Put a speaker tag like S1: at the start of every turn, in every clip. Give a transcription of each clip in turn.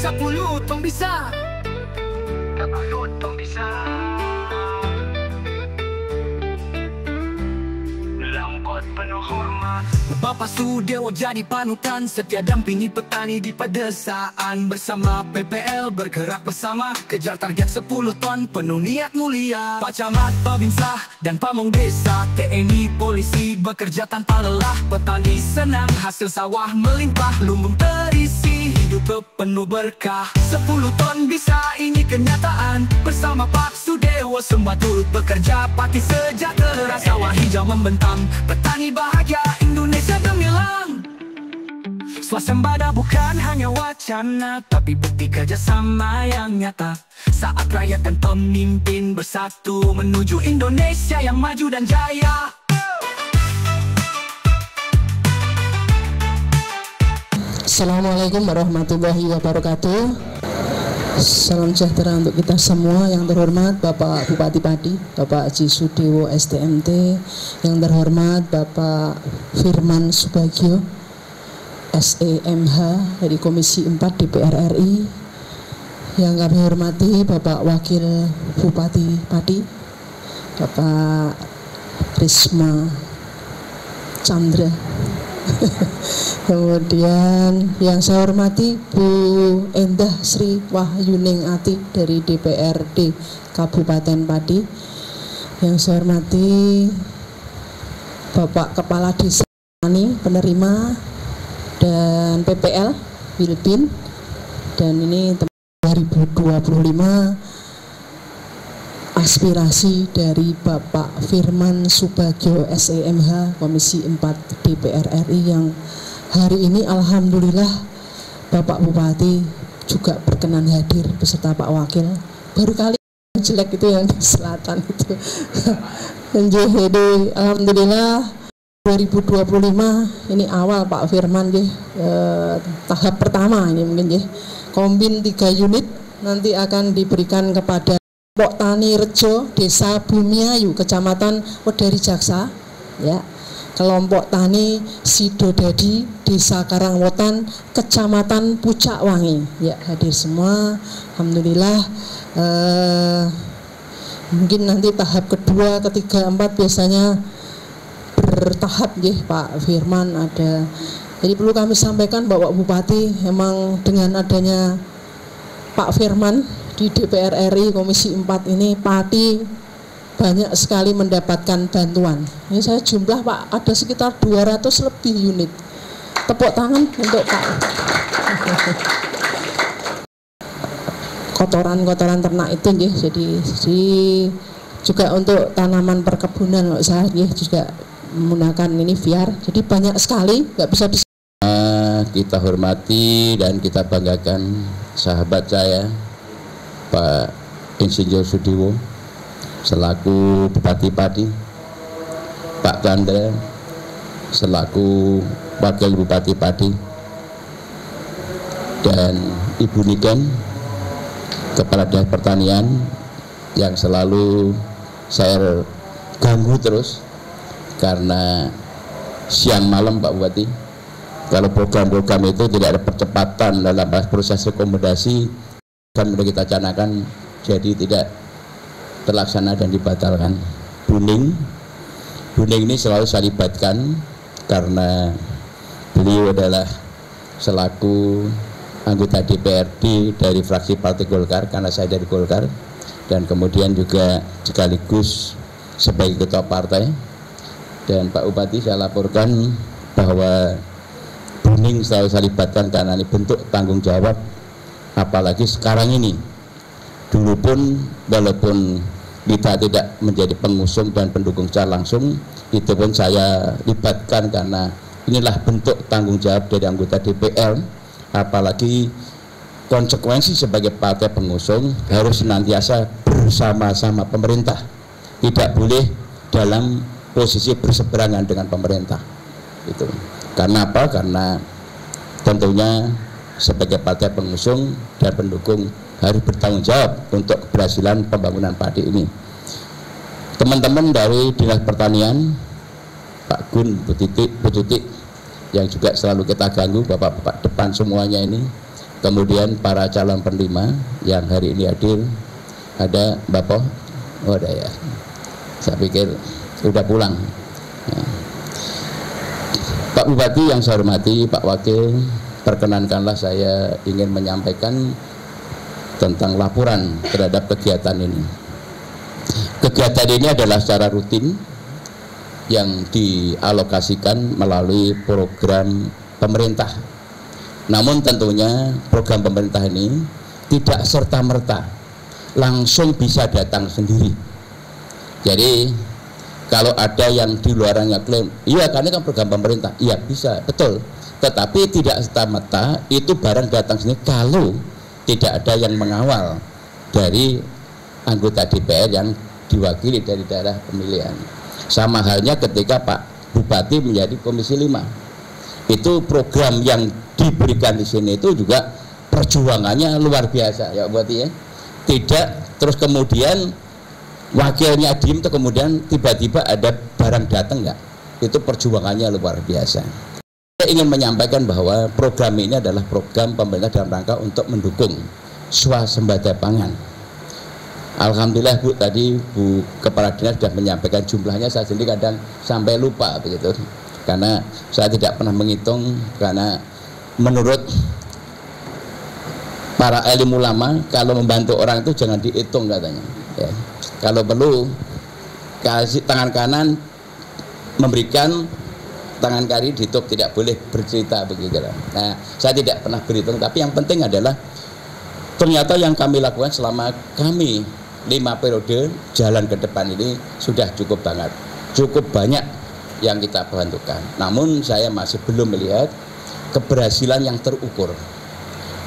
S1: 10 tong bisa, 10 tong bisa. Langkot penuh hormat, Bapak Sudewo jadi panutan, setia dampingi petani di pedesaan. Bersama PPL bergerak bersama, kejar target 10 ton, penuh niat mulia. Pak Camat, Babinsa, dan Pamong Desa, TNI, polisi bekerja tanpa lelah. Petani senang, hasil sawah melimpah, lumbung terisi, hidup penuh berkah. 10 ton bisa, ini kenyataan. Bersama Pak Sudewo semua turut bekerja, pati sejahtera, sawah hijau membentang, petani bahagia, Indonesia gemilang. Swasembada bukan hanya wacana, tapi bukti kerjasama yang nyata. Saat rakyat dan pemimpin bersatu menuju Indonesia yang maju dan jaya.
S2: Assalamualaikum warahmatullahi wabarakatuh. Salam sejahtera untuk kita semua. Yang terhormat Bapak Bupati Pati, Bapak Haji Sudewo STMT. Yang terhormat Bapak Firman Subagio SEMH dari Komisi 4 DPR RI. Yang kami hormati Bapak Wakil Bupati Pati, Bapak Risma Chandra. Kemudian yang saya hormati Bu Endah Sri Wahyuning Ati dari DPRD Kabupaten Pati. Yang saya hormati Bapak Kepala Desa penerima dan PPL Wilbin. Dan ini 2025 aspirasi dari Bapak Firman Subagio SEMH Komisi 4 DPR RI yang hari ini alhamdulillah Bapak Bupati juga berkenan hadir beserta Pak Wakil. Baru kali jelek itu yang di selatan itu. Dan jadi alhamdulillah 2025 ini awal Pak Firman tahap pertama ini mungkin kombin 3 unit nanti akan diberikan kepada Kelompok Tani Rejo, Desa Bumiayu, Kecamatan Wedari Jaksa, ya. Kelompok Tani Sidodadi, Desa Karangwotan, Kecamatan Pucak Wangi, ya, hadir semua. Alhamdulillah. Mungkin nanti tahap kedua, ketiga, 4 biasanya bertahap, ya, Pak Firman ada. Jadi perlu kami sampaikan Bapak Bupati, memang dengan adanya Pak Firman di DPR RI Komisi 4 ini Pati banyak sekali mendapatkan bantuan. Ini saya jumlah Pak ada sekitar 200 lebih unit. Tepuk tangan untuk Pak. Kotoran-kotoran ternak itu ya, jadi juga untuk tanaman perkebunan saya juga menggunakan ini viar. Jadi banyak sekali, nggak bisa
S3: kita hormati dan kita banggakan sahabat saya Pak Insinyur Sudewo selaku Bupati Pati, Pak Chandra selaku Wakil Bupati Pati, dan Ibu Niken Kepala Dinas Pertanian yang selalu saya ganggu terus karena siang malam Pak Bupati kalau program-program itu tidak ada percepatan dalam proses rekomendasi kan sudah kita canakan jadi tidak terlaksana dan dibatalkan. Buning ini selalu saya libatkan karena beliau adalah selaku anggota DPRD dari fraksi Partai Golkar karena saya dari Golkar, dan kemudian juga sekaligus sebagai ketua partai. Dan Pak Bupati saya laporkan bahwa Buning selalu saya libatkan karena ini bentuk tanggung jawab. Apalagi sekarang ini, dulu pun walaupun kita tidak menjadi pengusung dan pendukung secara langsung, itu pun saya libatkan karena inilah bentuk tanggung jawab dari anggota DPR. Apalagi konsekuensi sebagai partai pengusung harus senantiasa bersama-sama pemerintah, tidak boleh dalam posisi berseberangan dengan pemerintah. Itu karena apa? Karena tentunya sebagai partai pengusung dan pendukung harus bertanggung jawab untuk keberhasilan pembangunan padi ini. Teman-teman dari Dinas Pertanian, Pak Gun, Bu Titik yang juga selalu kita ganggu, bapak-bapak depan semuanya ini, kemudian para calon penerima yang hari ini hadir, ada Bapak, oh ada ya, saya pikir udah pulang. Ya. Pak Bupati yang saya hormati, Pak Wakil, perkenankanlah saya ingin menyampaikan tentang laporan terhadap kegiatan ini. Kegiatan ini adalah secara rutin yang dialokasikan melalui program pemerintah. Namun tentunya program pemerintah ini tidak serta-merta langsung bisa datang sendiri. Jadi kalau ada yang di luarnya klaim, iya karena kan program pemerintah, iya bisa, betul. Tetapi tidak serta-merta itu barang datang sendiri kalau tidak ada yang mengawal dari anggota DPR yang diwakili dari daerah pemilihan. Sama halnya ketika Pak Bupati menjadi Komisi 5. Itu program yang diberikan di sini itu juga perjuangannya luar biasa ya Bupati ya. Tidak terus kemudian wakilnya diem itu kemudian tiba-tiba ada barang datang enggak. Itu perjuangannya luar biasa. Saya ingin menyampaikan bahwa program ini adalah program pemerintah dalam rangka untuk mendukung swasembada pangan. Alhamdulillah Bu, tadi Bu Kepala Dinas sudah menyampaikan jumlahnya, saya sendiri kadang sampai lupa begitu. Karena saya tidak pernah menghitung, karena menurut para alim ulama kalau membantu orang itu jangan dihitung katanya. Ya. Kalau perlu kasih tangan kanan memberikan, tangan kiri ditutup, tidak boleh bercerita begitu. Nah, saya tidak pernah berhitung, tapi yang penting adalah ternyata yang kami lakukan selama kami 5 periode jalan ke depan ini sudah cukup banget, cukup banyak yang kita bantukan. Namun saya masih belum melihat keberhasilan yang terukur.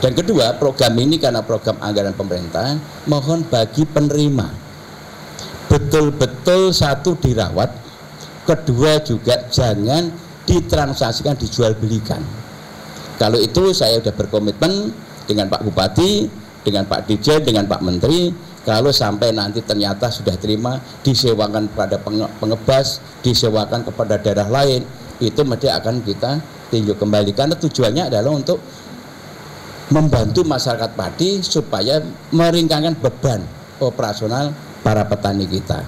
S3: Dan kedua, program ini karena program anggaran pemerintah, mohon bagi penerima betul-betul satu dirawat, kedua juga jangan ditransaksikan, dijual belikan. Kalau itu saya sudah berkomitmen dengan Pak Bupati, dengan Pak Dirjen, dengan Pak Menteri. Kalau sampai nanti ternyata sudah terima, disewakan kepada pengebas, disewakan kepada daerah lain, itu mesti akan kita tinjau kembali. Karena tujuannya adalah untuk membantu masyarakat padi supaya meringankan beban operasional para petani kita.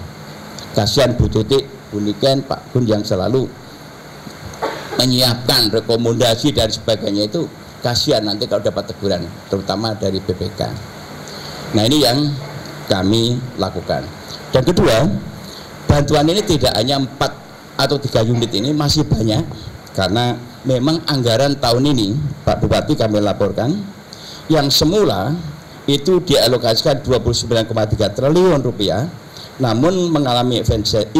S3: Kasihan Bu Tutik, Bu Niken, Pak Gun yang selalu menyiapkan rekomendasi dan sebagainya, itu kasihan nanti kalau dapat teguran, terutama dari BPK. Nah ini yang kami lakukan. Dan kedua, bantuan ini tidak hanya 4 atau 3 unit, ini masih banyak, karena memang anggaran tahun ini Pak Bupati kami laporkan yang semula itu dialokasikan 29,3 triliun rupiah, namun mengalami efisiensi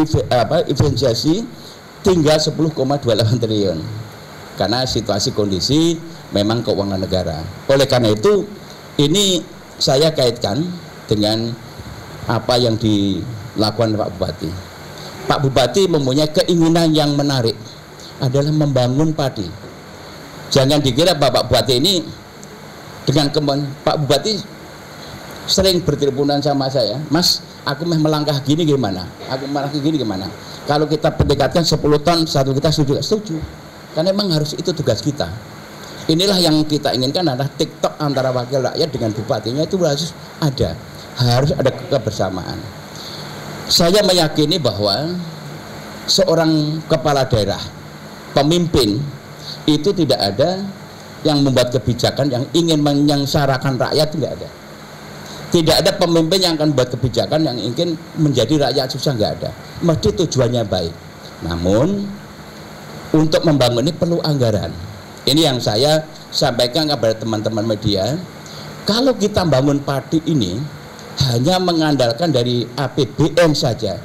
S3: tinggal 10,28 triliun karena situasi kondisi memang keuangan negara. Oleh karena itu ini saya kaitkan dengan apa yang dilakukan Pak Bupati. Pak Bupati mempunyai keinginan yang menarik, adalah membangun padi. Jangan dikira Bapak Bupati ini dengan Pak Bupati sering berteleponan sama saya, Mas, aku melangkah gini gimana? Aku melangkah gini gimana? Kalau kita pendekatkan 10 ton, satu kita setuju. Karena memang harus itu tugas kita. Inilah yang kita inginkan, adalah TikTok antara wakil rakyat dengan bupatinya itu harus ada kebersamaan. Saya meyakini bahwa seorang kepala daerah, pemimpin itu tidak ada yang membuat kebijakan yang ingin menyengsarakan rakyat, tidak ada. Tidak ada pemimpin yang akan buat kebijakan yang ingin menjadi rakyat susah, nggak ada. Mesti tujuannya baik. Namun untuk membangun ini perlu anggaran. Ini yang saya sampaikan kepada teman-teman media. Kalau kita bangun padi ini hanya mengandalkan dari APBN saja,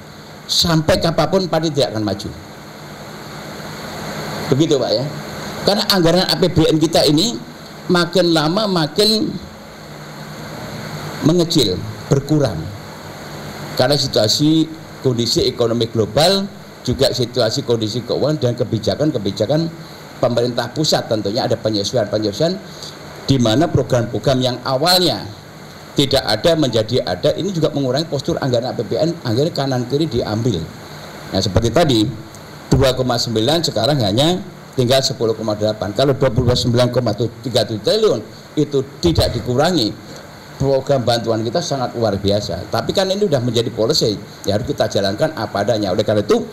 S3: sampai kapanpun padi tidak akan maju. Begitu Pak ya. Karena anggaran APBN kita ini makin lama makin mengecil, berkurang. Karena situasi kondisi ekonomi global, juga situasi kondisi keuangan dan kebijakan-kebijakan pemerintah pusat, tentunya ada penyesuaian-penyesuaian di mana program-program yang awalnya tidak ada menjadi ada. Ini juga mengurangi postur anggaran APBN, anggaran kanan kiri diambil. Nah seperti tadi 2,9 sekarang hanya tinggal 10,8. Kalau 29,37 triliun itu tidak dikurangi, program bantuan kita sangat luar biasa. Tapi kan ini sudah menjadi policy, ya harus kita jalankan apa adanya. Oleh karena itu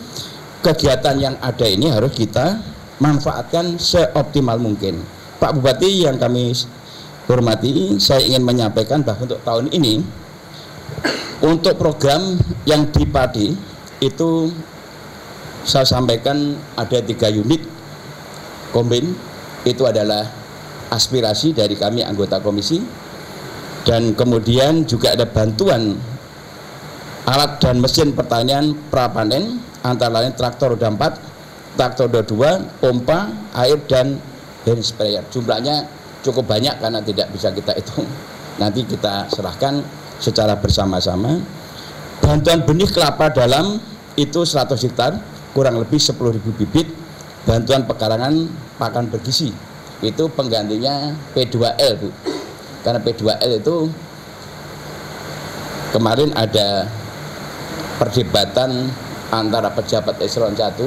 S3: kegiatan yang ada ini harus kita manfaatkan seoptimal mungkin. Pak Bupati yang kami hormati, saya ingin menyampaikan bahwa untuk tahun ini untuk program yang di Padi itu saya sampaikan ada 3 unit kombin. Itu adalah aspirasi dari kami anggota komisi, dan kemudian juga ada bantuan alat dan mesin pertanian prapanen antara lain traktor roda 4, traktor roda 2, pompa air dan hand sprayer. Jumlahnya cukup banyak karena tidak bisa kita hitung, nanti kita serahkan secara bersama-sama. Bantuan benih kelapa dalam itu 100 hektar, kurang lebih 10.000 bibit. Bantuan pekarangan pakan bergizi itu penggantinya P2L, Bu. Karena P2L itu kemarin ada perdebatan antara pejabat eselon 1,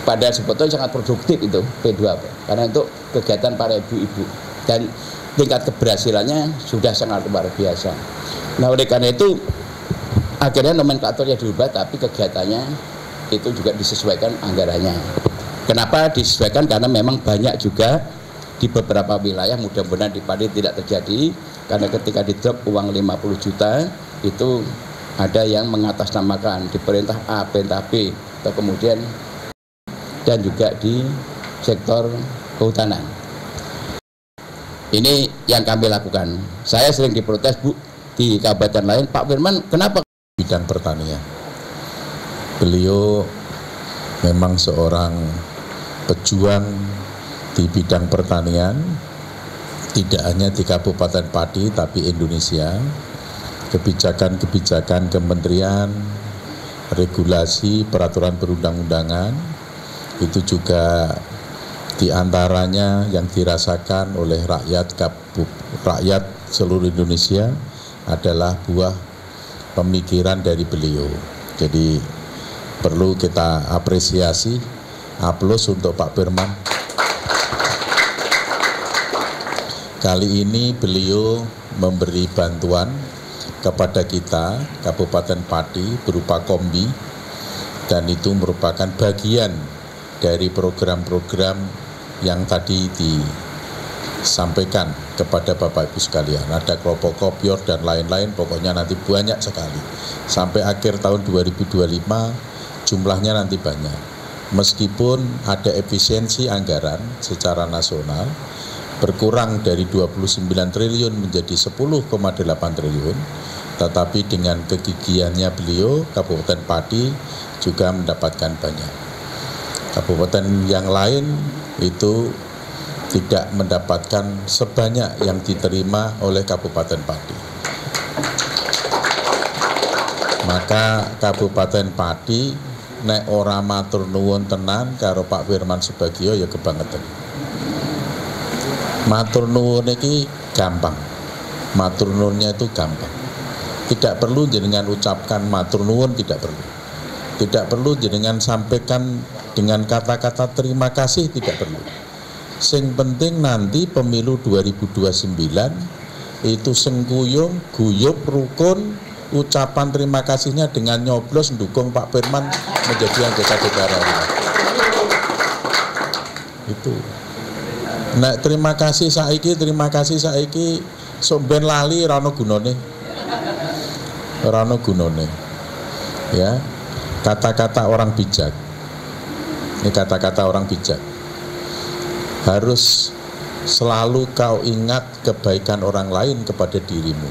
S3: padahal sebetulnya sangat produktif itu P2L, karena untuk kegiatan para ibu-ibu dan tingkat keberhasilannya sudah sangat luar biasa. Nah, oleh karena itu akhirnya nomenklaturnya diubah, tapi kegiatannya itu juga disesuaikan anggarannya. Kenapa disesuaikan? Karena memang banyak juga di beberapa wilayah, mudah-mudahan di Padi tidak terjadi, karena ketika di drop uang 50 juta itu ada yang mengatasnamakan di perintah A, perintah B, atau kemudian dan juga di sektor kehutanan. Ini yang kami lakukan. Saya sering diprotes, Bu, di kabupaten lain, Pak Firman kenapa
S4: bidang pertanian? Beliau memang seorang pejuang di bidang pertanian, tidak hanya di Kabupaten Padi tapi Indonesia. Kebijakan-kebijakan kementerian, regulasi, peraturan perundang-undangan itu juga diantaranya yang dirasakan oleh rakyat seluruh Indonesia adalah buah pemikiran dari beliau. Jadi perlu kita apresiasi, aplaus untuk Pak Firman. Kali ini beliau memberi bantuan kepada kita Kabupaten Padi berupa kombi, dan itu merupakan bagian dari program-program yang tadi disampaikan kepada Bapak Ibu sekalian. Ada kelompok kopior dan lain-lain, pokoknya nanti banyak sekali. Sampai akhir tahun 2025 jumlahnya nanti banyak. Meskipun ada efisiensi anggaran secara nasional berkurang dari 29 triliun menjadi 10,8 triliun, tetapi dengan kegigihannya beliau, Kabupaten Padi juga mendapatkan banyak. Kabupaten yang lain itu tidak mendapatkan sebanyak yang diterima oleh Kabupaten Padi. Maka Kabupaten Padi nek ora matur nuwun tenan karo Pak Firman Subagio ya kebangetan. Matur nuwun iki gampang. Matur nuwunnya itu gampang. Tidak perlu jenengan ucapkan matur nuwun, tidak perlu. Tidak perlu jenengan sampaikan dengan kata-kata terima kasih, tidak perlu. Sing penting nanti pemilu 2029 itu sengkuyung, guyup, rukun, ucapan terima kasihnya dengan nyoblos mendukung Pak Firman menjadi anggota DPR RI. Itu. Nah, terima kasih saiki somben lali rano gunone. Rano gunone. Ya. Kata-kata orang bijak. Ini kata-kata orang bijak. Harus selalu kau ingat kebaikan orang lain kepada dirimu,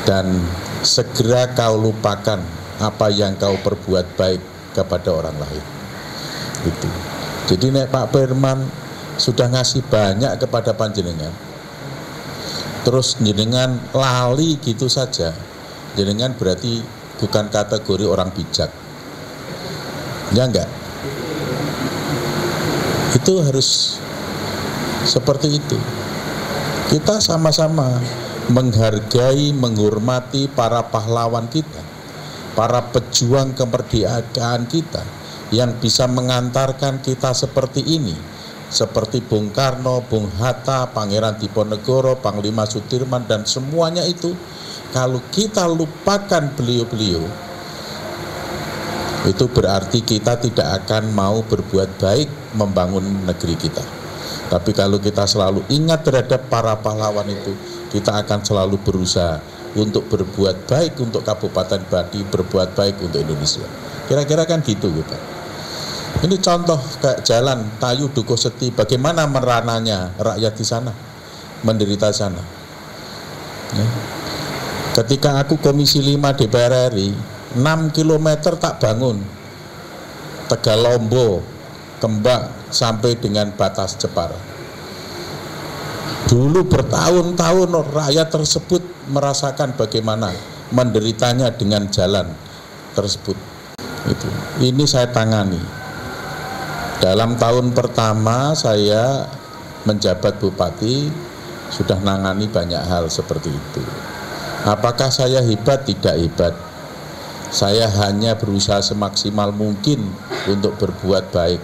S4: dan segera kau lupakan apa yang kau perbuat baik kepada orang lain. Itu. Jadi nek Pak Firman sudah ngasih banyak kepada panjenengan, terus jenengan lali gitu saja, jenengan berarti bukan kategori orang bijak. Ya enggak? Itu harus seperti itu. Kita sama-sama menghargai, menghormati para pahlawan kita, para pejuang kemerdekaan kita yang bisa mengantarkan kita seperti ini seperti Bung Karno, Bung Hatta, Pangeran Diponegoro, Panglima Sudirman, dan semuanya itu, kalau kita lupakan beliau-beliau, itu berarti kita tidak akan mau berbuat baik membangun negeri kita. Tapi kalau kita selalu ingat terhadap para pahlawan itu, kita akan selalu berusaha untuk berbuat baik untuk Kabupaten Pati, berbuat baik untuk Indonesia. Kira-kira kan gitu gitu. Ini contoh kayak jalan Tayu Dukuh Seti, bagaimana merananya rakyat di sana, menderita sana. Ya. Ketika aku Komisi 5 DPR RI, 6 km tak bangun, Tegalombo, Kembang sampai dengan batas Jepara. Dulu bertahun-tahun rakyat tersebut merasakan bagaimana menderitanya dengan jalan tersebut. Ini saya tangani. Dalam tahun pertama saya menjabat bupati, sudah nangani banyak hal seperti itu. Apakah saya hebat? Tidak hebat. Saya hanya berusaha semaksimal mungkin untuk berbuat baik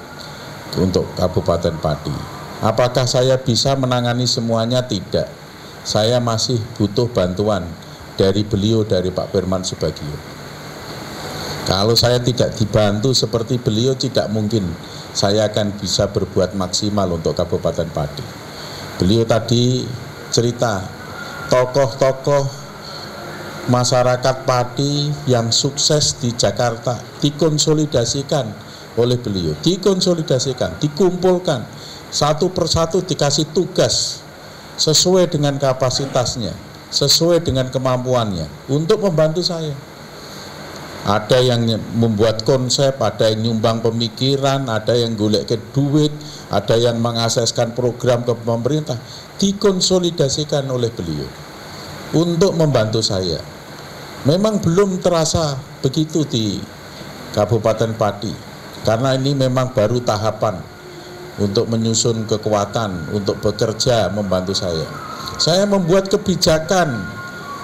S4: untuk Kabupaten Pati. Apakah saya bisa menangani semuanya? Tidak. Saya masih butuh bantuan dari beliau, dari Pak Firman Subagio. Kalau saya tidak dibantu seperti beliau, tidak mungkin saya akan bisa berbuat maksimal untuk Kabupaten Pati. Beliau tadi cerita tokoh-tokoh masyarakat Pati yang sukses di Jakarta dikonsolidasikan oleh beliau, dikonsolidasikan, dikumpulkan satu persatu, dikasih tugas sesuai dengan kapasitasnya, sesuai dengan kemampuannya untuk membantu saya. Ada yang membuat konsep, ada yang nyumbang pemikiran, ada yang golek ke duit, ada yang mengakseskan program ke pemerintah, dikonsolidasikan oleh beliau untuk membantu saya. Memang belum terasa begitu di Kabupaten Pati, karena ini memang baru tahapan untuk menyusun kekuatan, untuk bekerja membantu saya. Saya membuat kebijakan,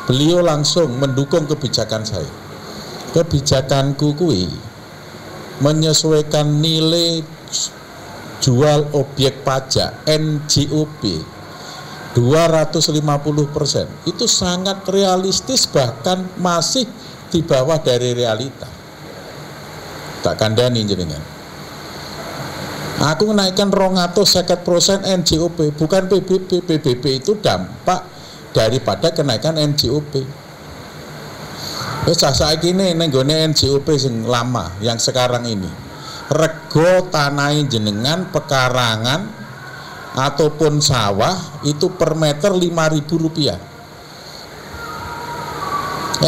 S4: beliau langsung mendukung kebijakan saya. Kebijakanku kui menyesuaikan nilai jual objek pajak NJOP 250%. Itu sangat realistis, bahkan masih di bawah dari realita. Tak kandani jenengan. Aku menaikkan 250% NJOP, bukan PBB. PBB itu dampak daripada kenaikan NJOP. Wis saiki ning nggone NJOP sing lama yang sekarang ini. Rego tanahe jenengan pekarangan ataupun sawah itu per meter Rp5.000.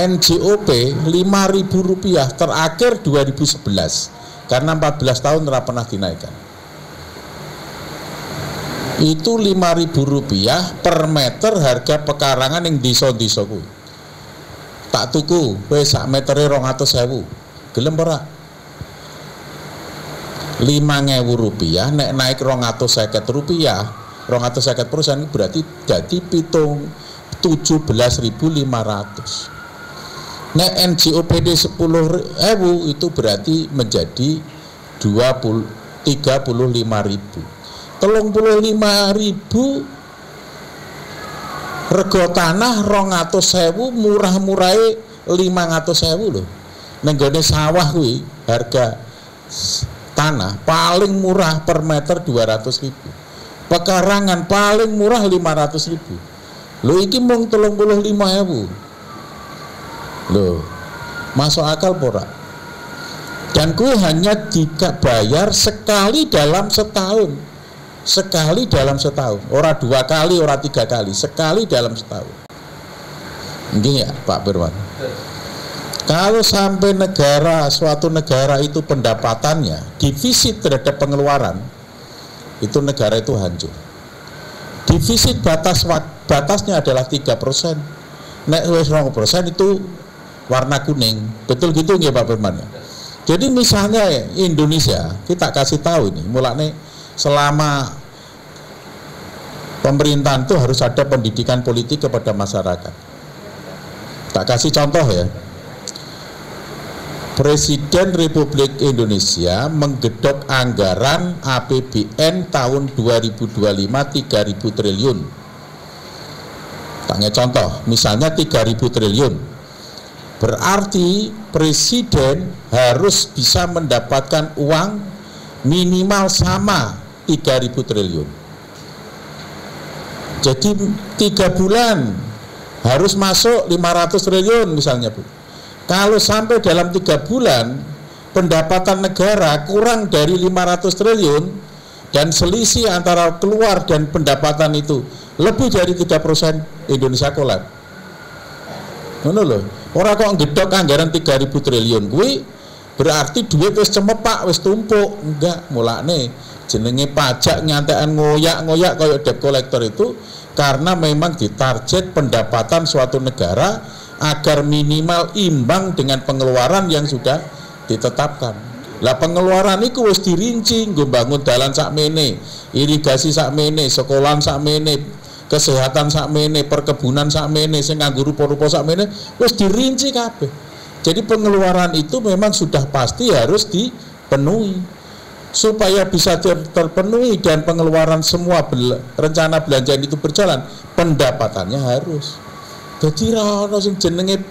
S4: NJOP Rp5.000 terakhir 2011 karena 14 tahun tidak pernah dinaikkan. Itu Rp5.000 per meter harga pekarangan yang desa-desa kuwi. Tak tuku, wis sak metere 200.000. Gelem ora? Rp5.000 nek naik Rp250, 250% berarti jadi 17.500. Nek NJOPD 10.000 itu berarti menjadi 35.000. 35.000 rego tanah 200.000, murah-murahe 500.000 loh. Nenggone sawah kuwi harga tanah paling murah per meter 200.000. Pekarangan paling murah 500.000. Lho iki mung 35.000. Loh, masuk akal ora? Dan kuwi hanya dibayar sekali dalam setahun. Sekali dalam setahun, ora 2 kali, ora 3 kali, sekali dalam setahun. Mungkin ya Pak Firman. Kalau sampai suatu negara itu pendapatannya defisit terhadap pengeluaran, itu negara itu hancur. Defisit batasnya adalah 3%. Nek wis 2% itu warna kuning. Betul gitu nggih Pak Firman ya? Jadi misalnya Indonesia, kita kasih tahu ini, mulane selama pemerintahan itu harus ada pendidikan politik kepada masyarakat. Tak kasih contoh ya. Presiden Republik Indonesia menggedok anggaran APBN tahun 2025 3.000 triliun. Tanya contoh, misalnya 3.000 triliun. Berarti Presiden harus bisa mendapatkan uang minimal sama 3.000 triliun. Jadi 3 bulan harus masuk 500 triliun misalnya, Bu. Kalau sampai dalam 3 bulan pendapatan negara kurang dari 500 triliun dan selisih antara keluar dan pendapatan itu lebih dari 3%, Indonesia kolap. Ngono lho. Ora kok ngedok anggaran 3.000 triliun kuwi berarti duit wis cemepak, wis tumpuk. Enggak, mulane jenenge pajak nyantekan ngoyak-ngoyak kaya debt collector itu karena memang ditarget pendapatan suatu negara agar minimal imbang dengan pengeluaran yang sudah ditetapkan. Lah pengeluaran itu wis dirinci, nggo bangun dalan sakmene, irigasi sakmene, sekolahan sakmene, kesehatan sakmene, perkebunan sakmene, sing nganggo rupa-rupa sakmene wis dirinci kabeh. Jadi pengeluaran itu memang sudah pasti harus dipenuhi. Supaya bisa terpenuhi dan pengeluaran semua rencana belanjaan itu berjalan, pendapatannya harus. Jadi ora sing jenenge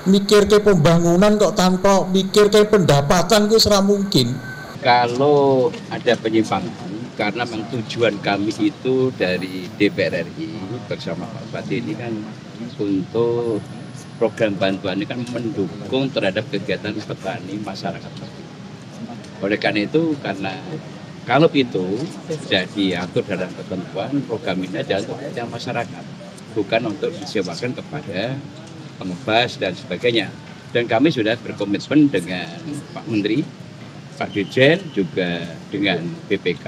S4: mikir ke pembangunan kok tanpa mikir ke pendapatan itu ora mungkin.
S3: Kalau ada penyimpangan, karena memang tujuan kami itu dari DPR RI bersama Pak Bupati ini kan untuk program bantuan ini kan mendukung terhadap kegiatan petani masyarakat. Oleh karena itu, karena kalau itu sudah diatur dalam ketentuan, program ini adalah untuk kepentingan masyarakat, bukan untuk disewakan kepada pengebas dan sebagainya. Dan kami sudah berkomitmen dengan Pak Menteri, Pak Dirjen, juga dengan BPK,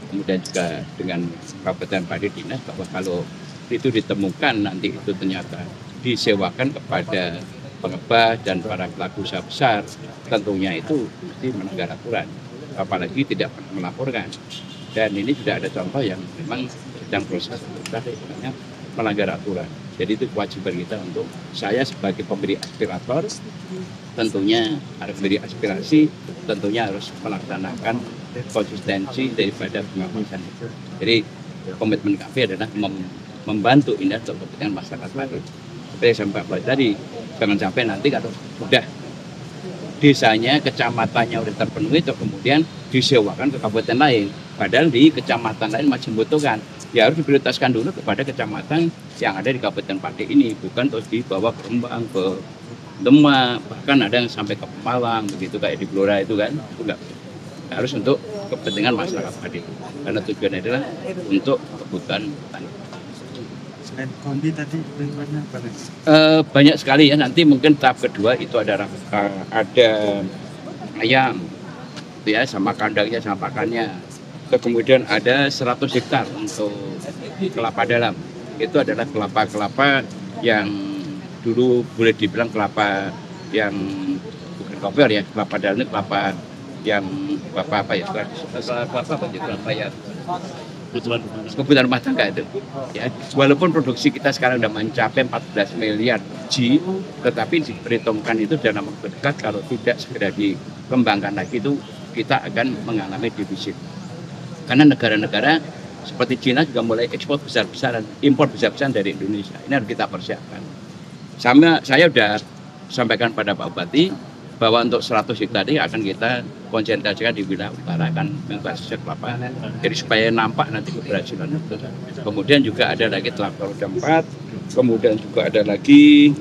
S3: kemudian juga dengan Kabupaten Padi Dinas, bahwa kalau itu ditemukan nanti itu ternyata disewakan kepada pengebas dan para pelaku usaha besar, tentunya itu mesti melanggar aturan, apalagi tidak pernah melaporkan. Dan ini sudah ada contoh yang memang sedang proses melanggar aturan. Jadi itu kewajiban kita untuk saya sebagai pemberi aspirator, tentunya harus memberi aspirasi, tentunya harus melaksanakan konsistensi daripada pengawasan itu. Jadi komitmen kami adalah membantu ini untuk kepentingan masyarakat Padi. Seperti yang saya sampaikan tadi, jangan sampai nanti kalau sudah desanya, kecamatannya sudah terpenuhi, atau kemudian disewakan ke kabupaten lain. Padahal di kecamatan lain masih membutuhkan. Ya harus diprioritaskan dulu kepada kecamatan yang ada di Kabupaten Padi ini, bukan terus dibawa ke Rembang, ke Demak, bahkan ada yang sampai ke Pemalang, begitu kayak di Blora itu kan. Enggak. Harus untuk kepentingan masyarakat Padi. Karena tujuannya adalah untuk kebutuhan petani.
S5: Kombi tadi bagaimana Pak?
S3: Banyak sekali ya, nanti mungkin tahap kedua itu ada ayam ya, sama kandangnya sama pakannya. Kemudian ada 100 hektar untuk kelapa dalam. Itu adalah kelapa-kelapa yang dulu boleh dibilang kelapa yang bukan koper ya, kelapa dalam ini kelapa yang kelapa ya, kelapa ya, kebutuhan rumah tangga itu ya. Walaupun produksi kita sekarang sudah mencapai 14 miliar biji, tetapi diperhitungkan itu dalam waktu dekat kalau tidak segera dikembangkan lagi itu kita akan mengalami defisit. Karena negara-negara seperti Cina juga mulai ekspor besar-besaran, impor besar-besaran dari Indonesia. Ini harus kita persiapkan. Saya sudah sampaikan pada Pak Bupati bahwa untuk 100 hektar ini akan kita konsentrasikan di wilayah utara, akan membasis kelapa. Jadi supaya nampak nanti keberhasilan itu. Kemudian juga ada lagi traktor roda 4, kemudian juga ada lagi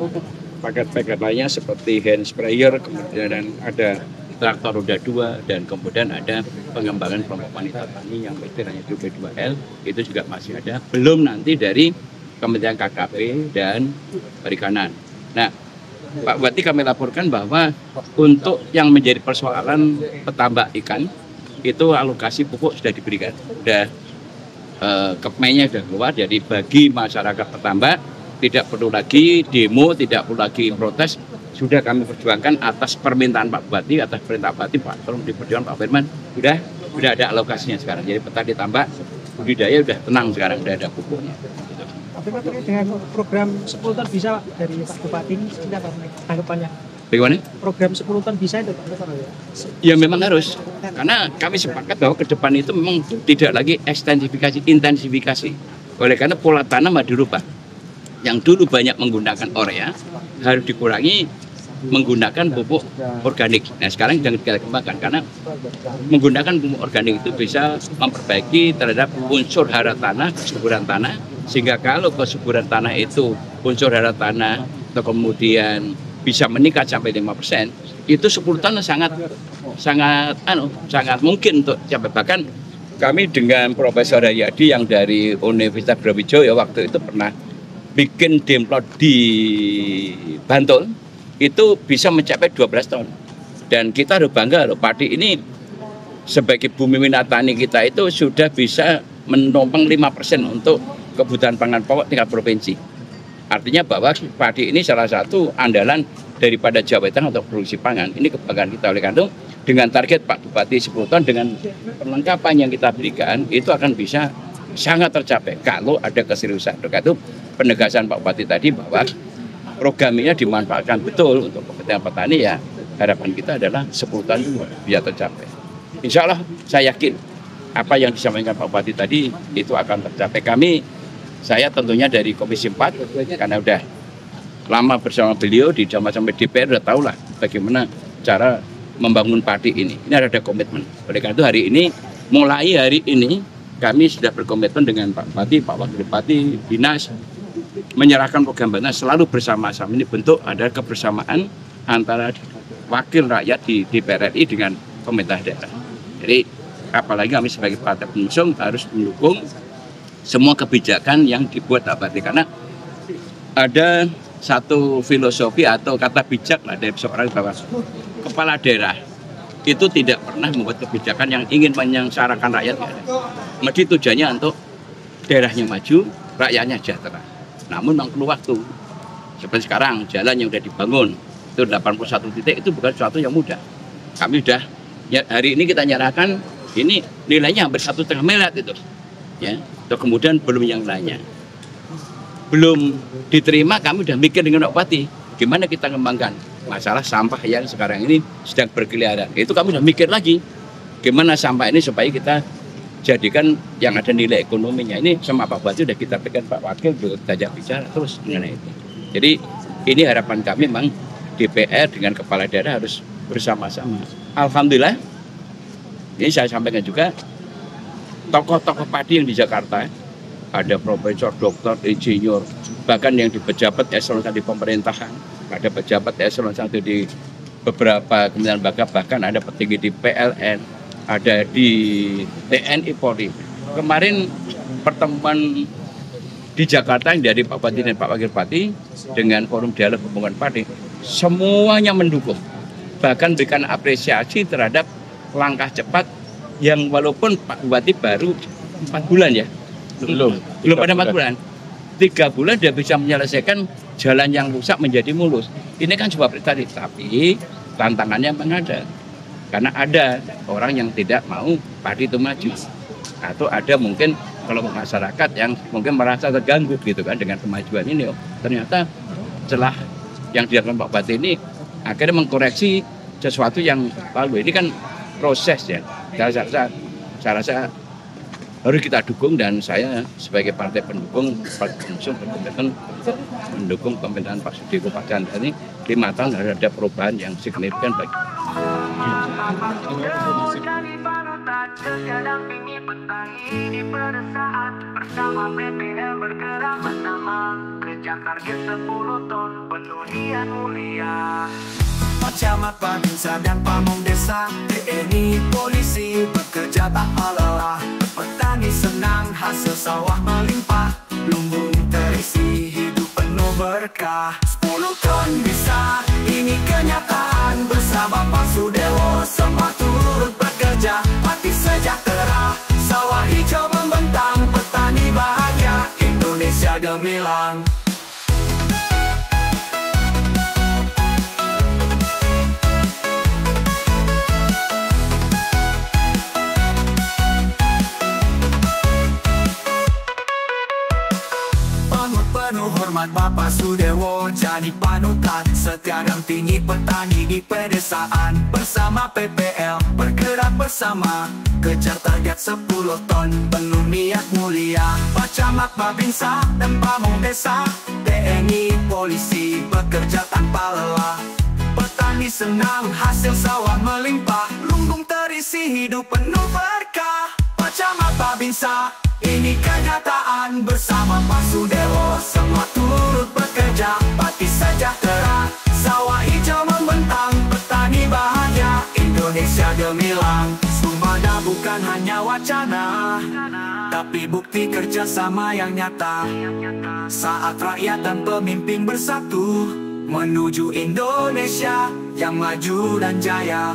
S3: paket-paket lainnya seperti hand sprayer, kemudian ada traktor roda 2, dan kemudian ada pengembangan kelompok wanita tani yang istilahnya DP2L, itu juga masih ada. Belum nanti dari Kementerian KKP dan Perikanan. Nah, Pak Bupati kami laporkan bahwa untuk yang menjadi persoalan petambak ikan, itu alokasi pupuk sudah diberikan. Sudah Kepmennya sudah keluar, jadi bagi masyarakat petambak tidak perlu lagi demo, tidak perlu lagi protes. Sudah kami perjuangkan atas permintaan Pak Bupati, atas perintah Bupati, Pak tolong diperjuangkan Pak Firman, sudah ada alokasinya sekarang. Jadi petani tambak budidaya sudah tenang sekarang, sudah ada pupuknya.
S5: Tapi terkait dengan program 10 ton bisa dari Pak Bupati ini seperti apa tanggapannya?
S3: Bagaimana?
S6: Program 10 ton bisa itu Pak?
S3: Ya memang harus, karena kami sepakat bahwa ke depan itu memang tidak lagi intensifikasi. Oleh karena pola tanam harus dirubah. Yang dulu banyak menggunakan urea harus dikurangi menggunakan pupuk organik. Nah sekarang jangan kita kembangkan, karena menggunakan pupuk organik itu bisa memperbaiki terhadap unsur hara tanah, kesuburan tanah, sehingga kalau kesuburan tanah itu unsur hara tanah atau kemudian bisa meningkat sampai 5%, itu 10 ton sangat mungkin untuk capai. Bahkan kami dengan Profesor Haryadi yang dari Universitas Brawijaya waktu itu pernah bikin demplot di Bantul, itu bisa mencapai 12 ton. Dan kita harus bangga loh, padi ini sebagai bumi winatani kita itu sudah bisa menopang 5% untuk kebutuhan pangan pokok tingkat provinsi. Artinya bahwa padi ini salah satu andalan daripada Jawa Tengah untuk produksi pangan. Ini kebanggaan kita. Oleh karena itu dengan target Pak Bupati 10 ton dengan perlengkapan yang kita berikan itu akan bisa sangat tercapai kalau ada keseriusan. Oleh karena itu penegasan Pak Bupati tadi bahwa program ini dimanfaatkan betul untuk kepentingan petani, ya harapan kita adalah 10 ton bisa tercapai. Insya Allah saya yakin apa yang disampaikan Pak Bupati tadi itu akan tercapai. Saya tentunya dari Komisi 4 karena udah lama bersama beliau di sama-sama DPR, udah tahu lah bagaimana cara membangun padi ini. Ini ada komitmen. Oleh karena itu mulai hari ini kami sudah berkomitmen dengan Pak Bupati, Pak Wakil Bupati, Dinas menyerahkan program bantuan selalu bersama-sama. Ini bentuk ada kebersamaan antara wakil rakyat di DPR RI dengan pemerintah daerah. Jadi apalagi kami sebagai partai pengusung harus mendukung semua kebijakan yang dibuat Pak Bupati, karena ada satu filosofi atau kata bijak lah dari seorang bahwa kepala daerah itu tidak pernah membuat kebijakan yang ingin menyengsarakan rakyat. Mesti tujuannya untuk daerahnya maju, rakyatnya sejahtera. Namun memang perlu waktu. Seperti sekarang jalan yang sudah dibangun itu 81 titik, itu bukan sesuatu yang mudah. Kami sudah hari ini kita nyerahkan, ini nilainya hampir 1,5 miliar itu. Ya, atau kemudian belum yang lainnya. Belum diterima, kami udah mikir dengan Pak Bupati gimana kita kembangkan masalah sampah yang sekarang ini sedang berkeliaran. Itu kami udah mikir lagi gimana sampah ini supaya kita jadikan yang ada nilai ekonominya. Ini sama Pak Bupati udah kita berikan, Pak Wakil kita ajak bicara terus dengan itu. Jadi ini harapan kami memang DPR dengan kepala daerah harus bersama-sama. Alhamdulillah, ini saya sampaikan juga tokoh-tokoh padi yang di Jakarta, ada profesor, dokter, insinyur, bahkan yang di pejabat eselon 1 di pemerintahan, ada pejabat eselon 1 di beberapa kementerian lembaga, bahkan ada petinggi di PLN, ada di TNI Polri. Kemarin pertemuan di Jakarta yang dari Pak Bupati dan Pak Wakil Bupati dengan Forum Dialog Pembangunan Padi, semuanya mendukung, bahkan berikan apresiasi terhadap langkah cepat yang walaupun Pak Bupati baru 4 bulan ya, belum pada 4 bulan, 3 bulan dia bisa menyelesaikan jalan yang rusak menjadi mulus. Ini kan sebuah prestasi, tapi tantangannya memang ada. Karena ada orang yang tidak mau padi itu maju, atau ada mungkin kelompok masyarakat yang mungkin merasa terganggu gitu kan dengan kemajuan ini. Ternyata celah yang dilakukan Pak Bupati ini akhirnya mengkoreksi sesuatu yang lalu. Ini kan proses ya. Saya rasa harus kita dukung, dan saya sebagai partai pendukung, partai pengusung berkomitmen mendukung pemerintahan Pak Sudiko Pak Chandra ini 5 tahun harus ada perubahan yang signifikan bagi. Bersama PPL bergerak bersama, kejar target 10 ton penuhian mulia. Camat, Babinsa dan Pamong Desa, TNI, polisi bekerja tak lelah. Petani senang, hasil sawah melimpah, lumbung terisi, hidup penuh berkah. 10 ton bisa, ini kenyataan. Bersama Pak Sudewo semua turut bekerja, mati sejahtera, sawah hijau membentang, petani bahagia, Indonesia gemilang.
S1: penuh hormat Bapak Sudewo jadi panutan, setia dampingi petani di pedesaan. Bersama PPL bergerak bersama, kejar target 10 ton, penuh niat mulia. Pak Camat, Babinsa dan Pamong Desa, TNI, polisi bekerja tanpa lelah. Petani senang hasil sawah melimpah, lumbung terisi hidup penuh berkah. Pak Camat, Babinsa, ini kenyataan. Bersama Pak Sudewo semua turut bekerja, pati sejahtera, sawah hijau membentang, petani bahagia, Indonesia gemilang. Sumada bukan hanya wacana, tapi bukti kerjasama yang nyata. Saat rakyat dan pemimpin bersatu, menuju Indonesia yang maju dan jaya.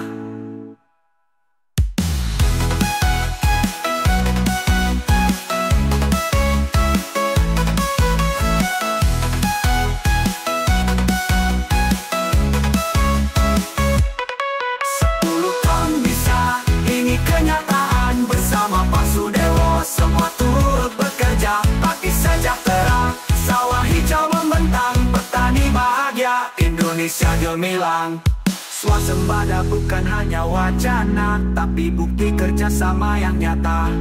S1: Kenyataan bersama Pak Sudewo semua turut bekerja, pati sejahtera, sawah hijau membentang, petani bahagia, Indonesia gemilang. Swasembada bukan hanya wacana, tapi bukti kerjasama yang nyata.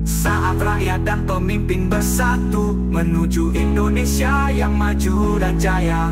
S1: Saat rakyat dan pemimpin bersatu, menuju Indonesia yang maju dan jaya.